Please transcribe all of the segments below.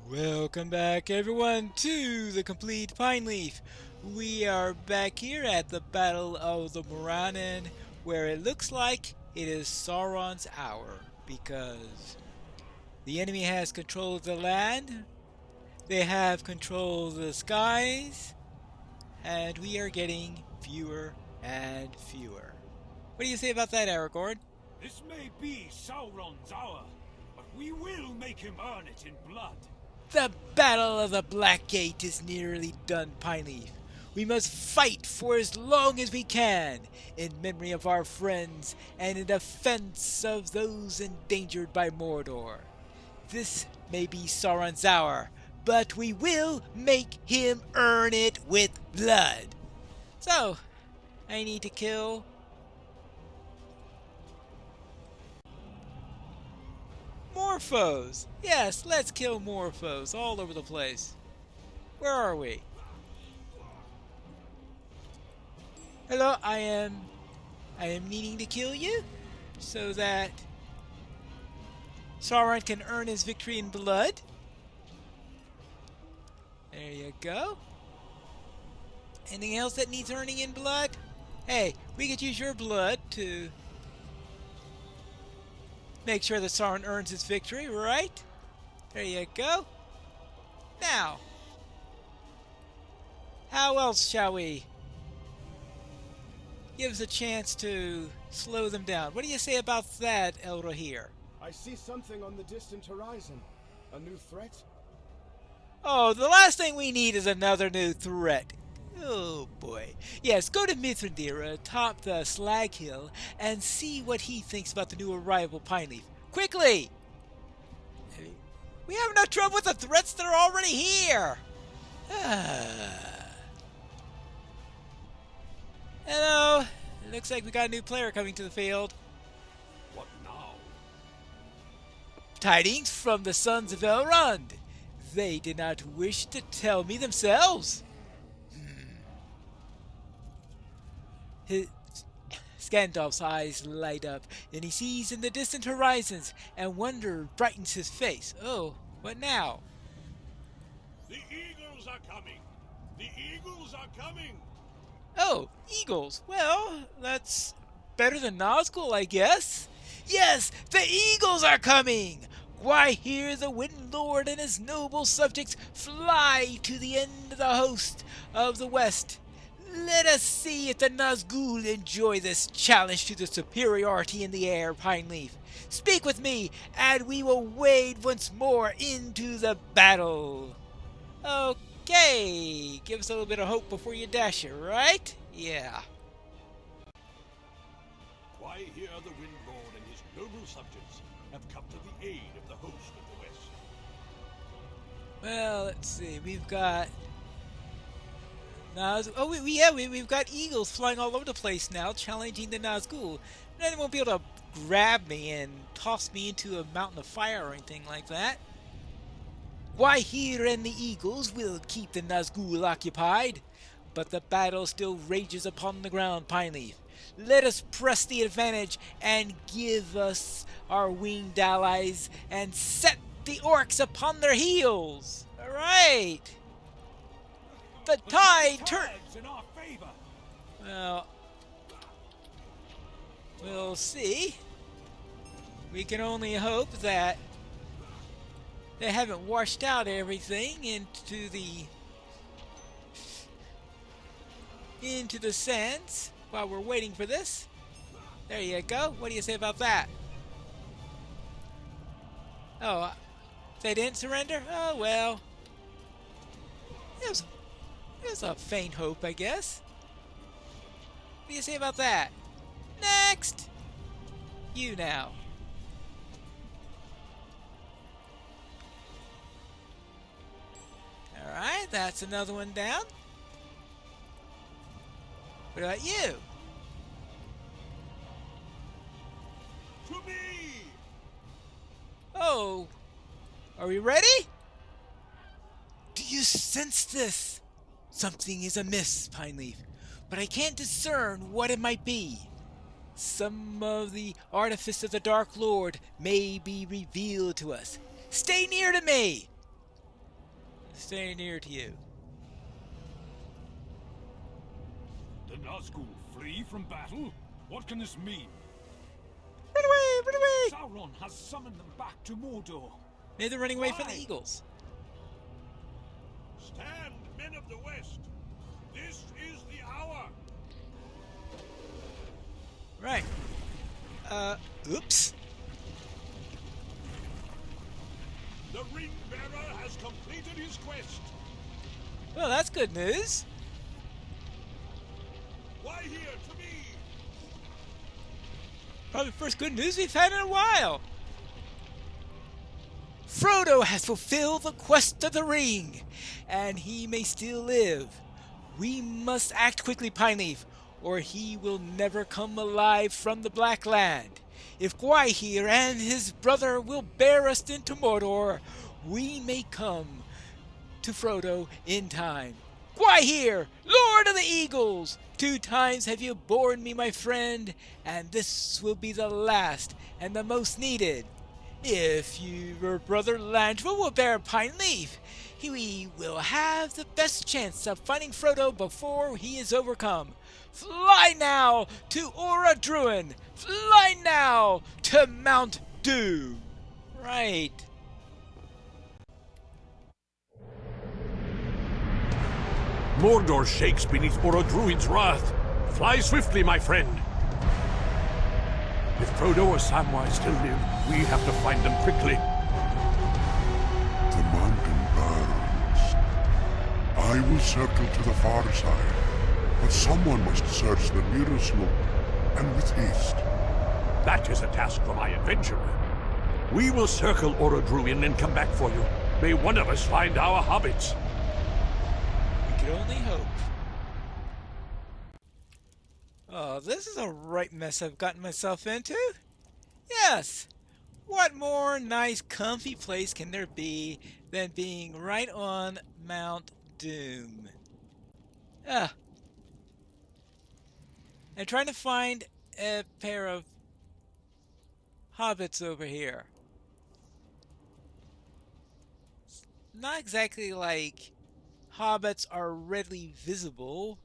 Welcome back everyone to the Complete Pineleaf. We are back here at the Battle of the Morannon, where it looks like it is Sauron's hour because the enemy has control of the land, they have control of the skies, and we are getting fewer and fewer. What do you say about that, Aragorn? This may be Sauron's hour, but we will make him earn it in blood. The Battle of the Black Gate is nearly done, Pineleaf. We must fight for as long as we can, in memory of our friends and in defense of those endangered by Mordor. This may be Sauron's hour, but we will make him earn it with blood. So, I need to kill more foes. Yes, let's kill more foes all over the place. Where are we? Hello, I am needing to kill you so that Sauron can earn his victory in blood. There you go. Anything else that needs earning in blood? Hey, we could use your blood to make sure that Sauron earns his victory, right? There you go. Now, how else shall we give us a chance to slow them down? What do you say about that, Elrohir? I see something on the distant horizon. A new threat? Oh, the last thing we need is another new threat. Oh boy. Yes, go to Mithrandir atop the Slag Hill and see what he thinks about the new arrival Pineleaf. Quickly! We have enough trouble with the threats that are already here! Hello! It looks like we got a new player coming to the field. What now? Tidings from the sons of Elrond. They did not wish to tell me themselves. Scandalf's eyes light up, and he sees in the distant horizons, and wonder brightens his face. Oh, what now? The eagles are coming! The eagles are coming! Oh, eagles. Well, that's better than Nazgul, I guess. Yes, the eagles are coming! Why, hear the Wind Lord and his noble subjects fly to the end of the host of the west. Let us see if the Nazgul enjoy this challenge to the superiority in the air, Pineleaf. Speak with me, and we will wade once more into the battle. Okay, give us a little bit of hope before you dash it, right? Yeah. Why here the Wind Lord and his noble subjects have come to the aid of the host of the west. Well, let's see. We've got we've got eagles flying all over the place now, challenging the Nazgul. And they won't be able to grab me and toss me into a mountain of fire or anything like that. Why, here and the eagles will keep the Nazgul occupied, but the battle still rages upon the ground, Pineleaf. Let us press the advantage and give us our winged allies and set the orcs upon their heels. All right. The tide turns in our favor. Well, we'll see. We can only hope that they haven't washed out everything into the sands while we're waiting for this. There you go. What do you say about that? Oh, they didn't surrender? Oh, well. There's a faint hope, I guess. What do you say about that? Next! You now. Alright, that's another one down. What about you? To me! Oh, are we ready? Do you sense this? Something is amiss, Pineleaf, but I can't discern what it might be. Some of the artifice of the Dark Lord may be revealed to us. Stay near to me! stay near to you. The Nazgul flee from battle? What can this mean? Run away! Run away! Sauron has summoned them back to Mordor. Maybe they're running away from the Why? eagles. Stand, men of the West! This is the hour! Right. Oops. The ring bearer has completed his quest. Well, that's good news. Why here to me? Probably the first good news we've had in a while. Frodo has fulfilled the quest of the ring, and he may still live. We must act quickly, Pineleaf, or he will never come alive from the Black Land. If Gwaihir and his brother will bear us into Mordor, we may come to Frodo in time. Gwaihir, Lord of the Eagles, 2 times have you borne me, my friend, and this will be the last and the most needed. If your brother Landra will bear Pineleaf, we will have the best chance of finding Frodo before he is overcome. Fly now to Orodruin! Fly now to Mount Doom! Right. Mordor shakes beneath Orodruin's wrath. Fly swiftly, my friend. If Frodo or Samwise still live, we have to find them quickly. The mountain burns. I will circle to the far side, but someone must search the nearer slope, and with haste. That is a task for my adventurer. We will circle Orodruin and come back for you. May one of us find our hobbits. We could only hope. Oh, this is a right mess I've gotten myself into. Yes. What more nice, comfy place can there be than being right on Mount Doom? Ah. I'm trying to find a pair of hobbits over here. Not exactly like hobbits are readily visible,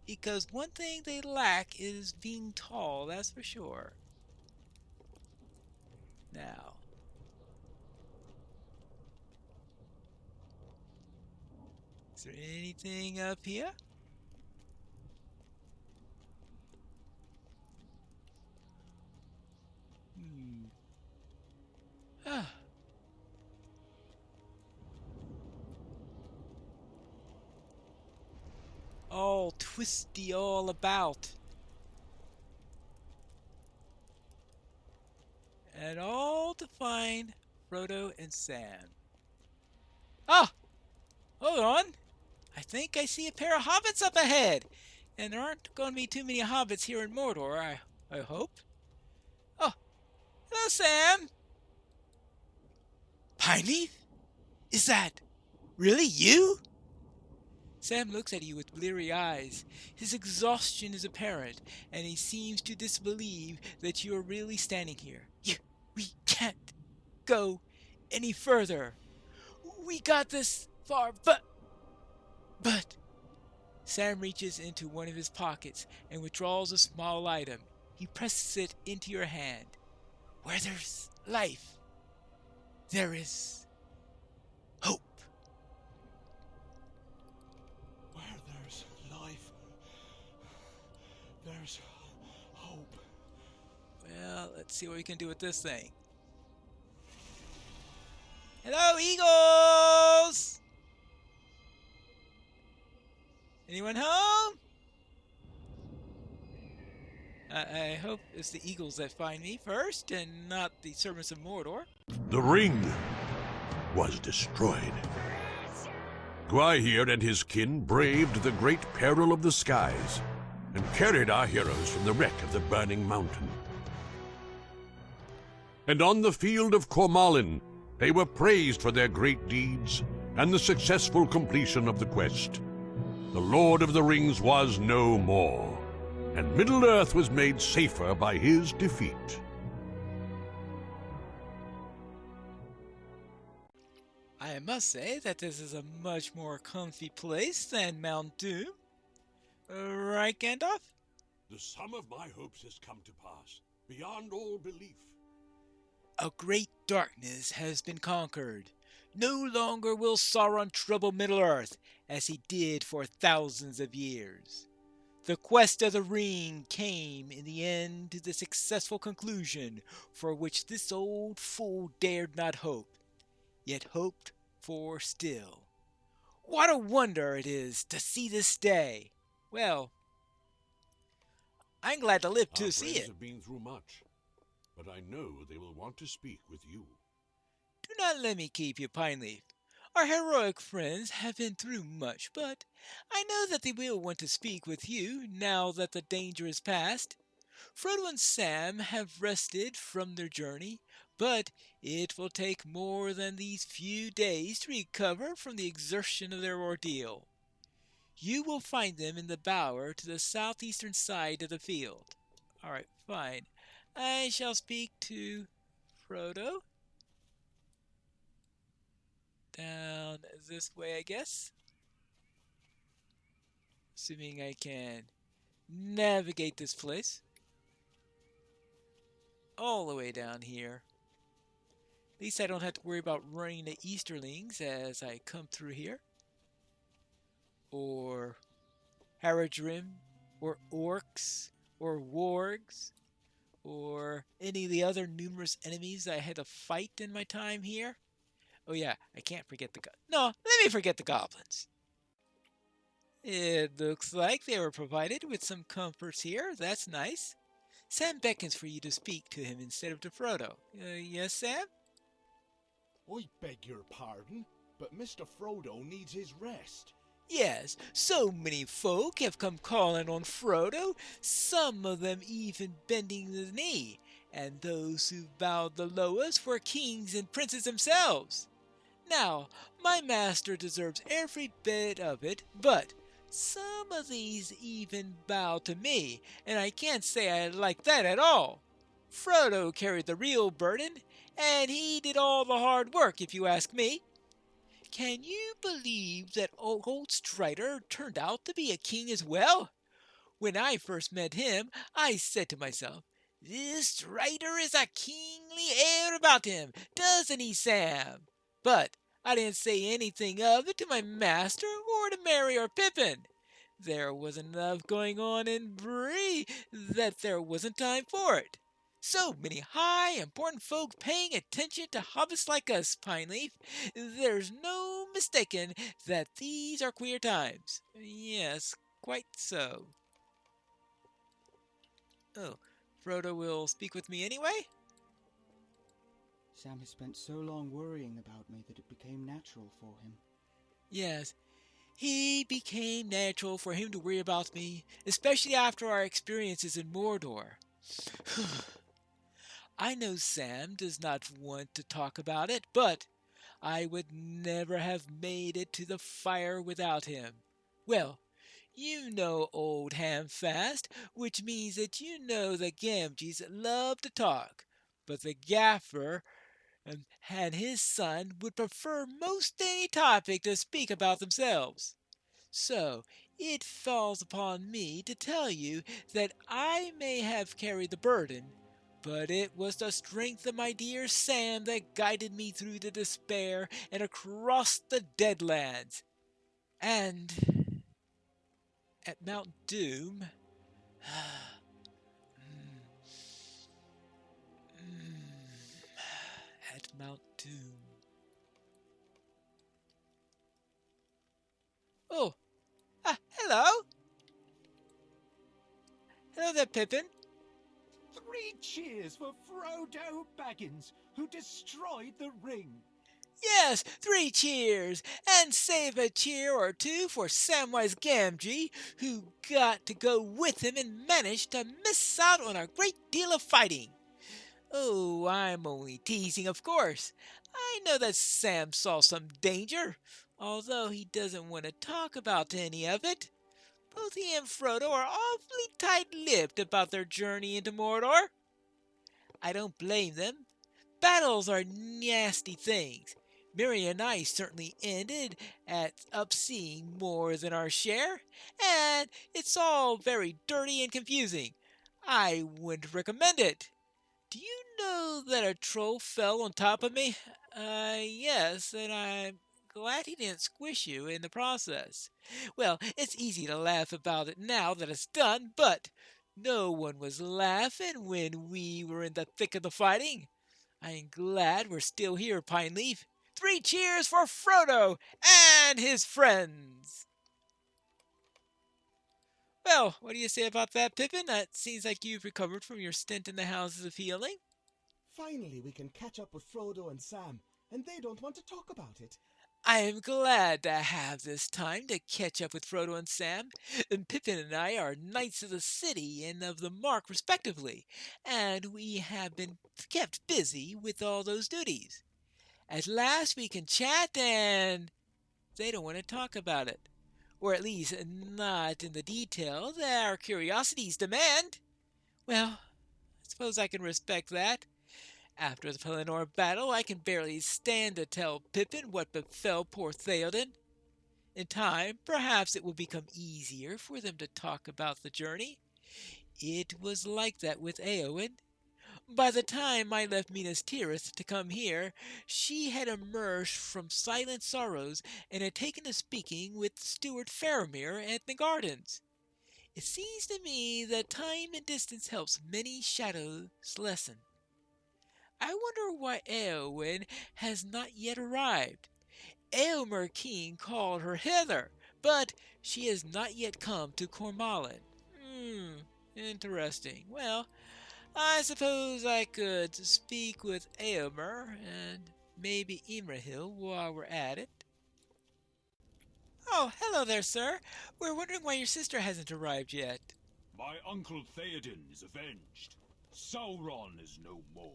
because one thing they lack is being tall, that's for sure. Now, is there anything up here? Ah. All twisty all about. And all to find Frodo and Sam. Ah! Hold on. I think I see a pair of hobbits up ahead. And there aren't going to be too many hobbits here in Mordor, I hope. Oh, hello, Sam. Pineleaf? Is that really you? Sam looks at you with bleary eyes. His exhaustion is apparent, and he seems to disbelieve that you are really standing here. We can't go any further. We got this far, but... Sam reaches into one of his pockets and withdraws a small item. He presses it into your hand. Where there's life, there is hope. Where there's life, there's hope. Well, let's see what we can do with this thing. Hello, Eagles! Anyone home? I hope it's the Eagles that find me first, and not the servants of Mordor. The ring was destroyed. Gwaihir and his kin braved the great peril of the skies and carried our heroes from the wreck of the burning mountain. And on the field of Cormallen, they were praised for their great deeds and the successful completion of the quest. The Lord of the Rings was no more, and Middle-earth was made safer by his defeat. I must say that this is a much more comfy place than Mount Doom. Right, Gandalf? The sum of my hopes has come to pass, beyond all belief. A great darkness has been conquered. No longer will Sauron trouble Middle-earth, as he did for thousands of years. The quest of the ring came in the end to the successful conclusion for which this old fool dared not hope, yet hoped for still. What a wonder it is to see this day! Well, I'm glad to live Our to see friends it. have been through much, but I know they will want to speak with you. Do not let me keep you, Pineleaf. Our heroic friends have been through much, but I know that they will want to speak with you now that the danger is past. Frodo and Sam have rested from their journey, but it will take more than these few days to recover from the exertion of their ordeal. You will find them in the bower to the southeastern side of the field. All right, fine. I shall speak to Frodo. Down this way, I guess. Assuming I can navigate this place. All the way down here. At least I don't have to worry about running the Easterlings as I come through here. Or Haradrim, or Orcs, or Wargs, or any of the other numerous enemies I had to fight in my time here. Oh yeah, I can't forget the no, let me forget the goblins. It looks like they were provided with some comforts here. That's nice. Sam beckons for you to speak to him instead of to Frodo. Yes, Sam? I beg your pardon, but Mr. Frodo needs his rest. Yes, so many folk have come calling on Frodo, some of them even bending the knee, and those who bowed the lowest were kings and princes themselves. Now, my master deserves every bit of it, but some of these even bow to me, and I can't say I like that at all. Frodo carried the real burden, and he did all the hard work, if you ask me. Can you believe that old Strider turned out to be a king as well? When I first met him, I said to myself, this Strider is a kingly air about him, doesn't he, Sam? But I didn't say anything of it to my master or to Merry or Pippin. There was enough going on in Bree that there wasn't time for it. So many high, important folk paying attention to hobbits like us, Pineleaf. There's no mistaking that these are queer times. Yes, quite so. Oh, Frodo will speak with me anyway? Sam has spent so long worrying about me that it became natural for him. Yes, he became natural for him to worry about me, especially after our experiences in Mordor. I know Sam does not want to talk about it, but I would never have made it to the fire without him. Well, you know old Hamfast, which means that you know the Gamgees love to talk, but the Gaffer and his son would prefer most any topic to speak about themselves. So, it falls upon me to tell you that I may have carried the burden, but it was the strength of my dear Sam that guided me through the despair and across the Deadlands. And at Mount Doom, at Mount Doom. Oh, hello. Hello there, Pippin. 3 cheers for Frodo Baggins, who destroyed the ring. Yes, 3 cheers, and save a cheer or two for Samwise Gamgee, who got to go with him and managed to miss out on a great deal of fighting. Oh, I'm only teasing, of course. I know that Sam saw some danger, although he doesn't want to talk about any of it. Both he and Frodo are awfully tight-lipped about their journey into Mordor. I don't blame them. Battles are nasty things, Mary and I certainly ended up seeing more than our share, and it's all very dirty and confusing. I wouldn't recommend it. Do you know that a troll fell on top of me? Yes, and I'm glad he didn't squish you in the process. Well, it's easy to laugh about it now that it's done, but no one was laughing when we were in the thick of the fighting. I am glad we're still here, Pineleaf. 3 cheers for Frodo and his friends! Well, what do you say about that, Pippin? It seems like you've recovered from your stint in the Houses of Healing. Finally, we can catch up with Frodo and Sam, and they don't want to talk about it. I am glad to have this time to catch up with Frodo and Sam. And Pippin and I are Knights of the City and of the Mark, respectively, and we have been kept busy with all those duties. At last we can chat, and they don't want to talk about it. Or at least not in the detail that our curiosities demand. Well, I suppose I can respect that. After the Pelennor battle, I can barely stand to tell Pippin what befell poor Theoden. In time, perhaps it will become easier for them to talk about the journey. It was like that with Éowyn. By the time I left Minas Tirith to come here, she had emerged from silent sorrows and had taken to speaking with Steward Faramir at the gardens. It seems to me that time and distance helps many shadows lessen. I wonder why Éowyn has not yet arrived. Éomer King called her hither, but she has not yet come to Cormallen. Interesting. Well, I suppose I could speak with Éomer and maybe Imrahil while we're at it. Oh, hello there, sir. We're wondering why your sister hasn't arrived yet. My uncle Theoden is avenged. Sauron is no more.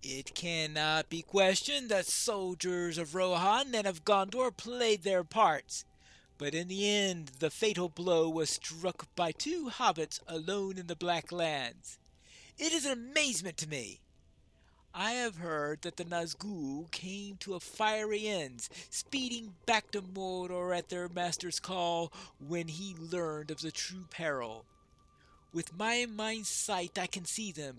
It cannot be questioned that soldiers of Rohan and of Gondor played their parts. But in the end, the fatal blow was struck by 2 hobbits alone in the Black Lands. It is an amazement to me. I have heard that the Nazgûl came to a fiery end, speeding back to Mordor at their master's call when he learned of the true peril. With my mind's sight I can see them,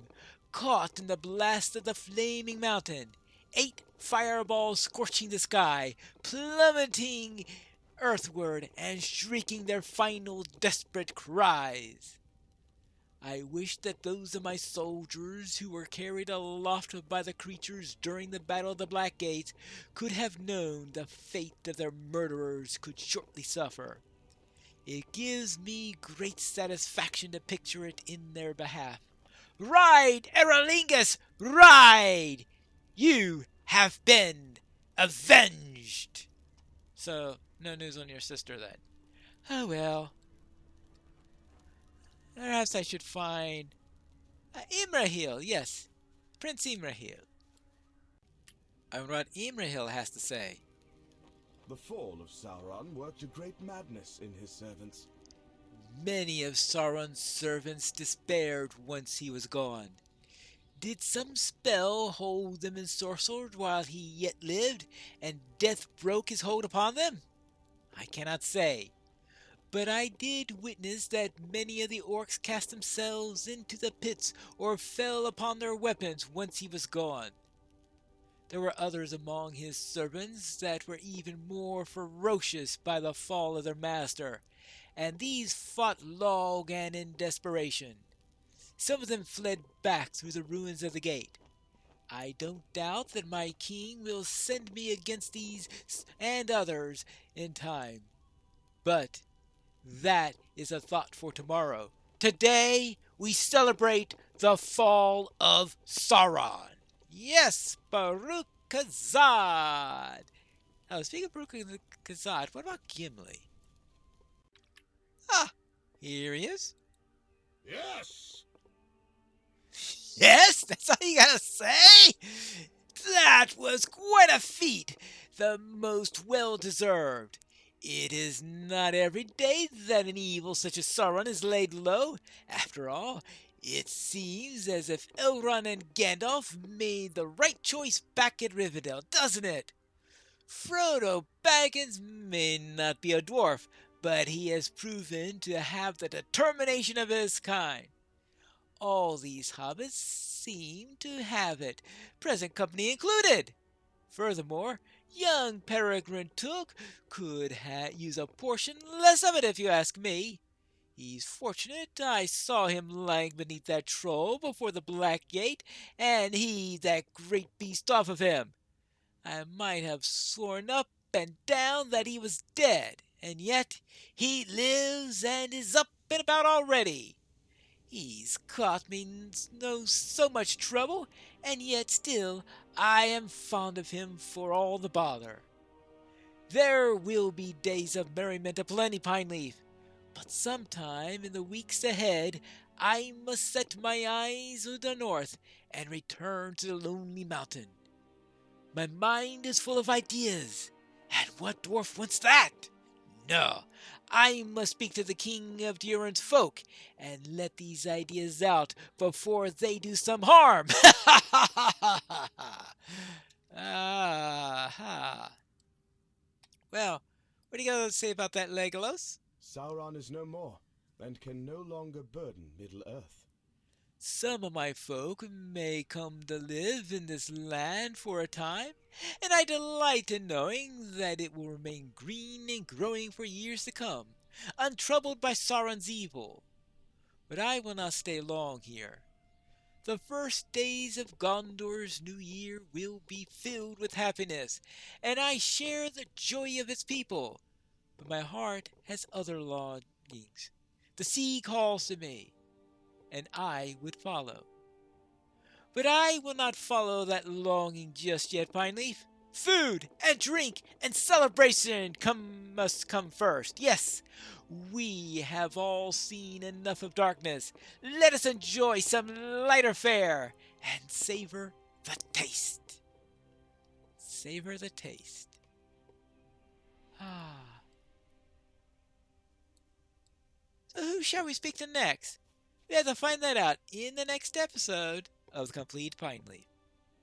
caught in the blast of the flaming mountain, 8 fireballs scorching the sky, plummeting earthward and shrieking their final desperate cries. I wish that those of my soldiers who were carried aloft by the creatures during the Battle of the Black Gates could have known the fate of their murderers could shortly suffer. It gives me great satisfaction to picture it in their behalf. Ride, Erelingus, ride! You have been avenged! So, no news on your sister then. Oh well. Perhaps I should find Imrahil, yes. Prince Imrahil. I wonder what Imrahil has to say. The fall of Sauron worked a great madness in his servants. Many of Sauron's servants despaired once he was gone. Did some spell hold them ensorcelled while he yet lived, and death broke his hold upon them? I cannot say. But I did witness that many of the orcs cast themselves into the pits or fell upon their weapons once he was gone. There were others among his servants that were even more ferocious by the fall of their master, and these fought long and in desperation. Some of them fled back through the ruins of the gate. I don't doubt that my king will send me against these and others in time. But that is a thought for tomorrow. Today we celebrate the fall of Sauron. Yes, Baruch Kazad. Oh, speaking of Baruch Kazad, what about Gimli? Ah, here he is. Yes! Yes, that's all you gotta say? That was quite a feat, the most well-deserved. It is not every day that an evil such as Sauron is laid low. After all, it seems as if Elrond and Gandalf made the right choice back at Rivendell, doesn't it? Frodo Baggins may not be a dwarf, but he has proven to have the determination of his kind. All these hobbits seem to have it, present company included. Furthermore, young Peregrine Took could use a portion less of it if you ask me. He's fortunate I saw him lying beneath that troll before the Black Gate, and heaved that great beast off of him. I might have sworn up and down that he was dead, and yet he lives and is up and about already. He's caught me so much trouble, and yet still I am fond of him for all the bother. There will be days of merriment aplenty, Pineleaf, but sometime in the weeks ahead I must set my eyes to the north and return to the lonely mountain. My mind is full of ideas, and what dwarf wants that? No, I must speak to the king of Durin's folk and let these ideas out before they do some harm. Ah, well, what do you got to say about that, Legolas? Sauron is no more, and can no longer burden Middle-earth. Some of my folk may come to live in this land for a time, and I delight in knowing that it will remain green and growing for years to come, untroubled by Sauron's evil. But I will not stay long here. The first days of Gondor's new year will be filled with happiness, and I share the joy of its people. But my heart has other longings. The sea calls to me, and I would follow. But I will not follow that longing just yet, Pineleaf. Food and drink and celebration must come first. Yes, we have all seen enough of darkness. Let us enjoy some lighter fare and savor the taste. Savor the taste. So who shall we speak to next? We have to find that out in the next episode of The Complete Pineleaf.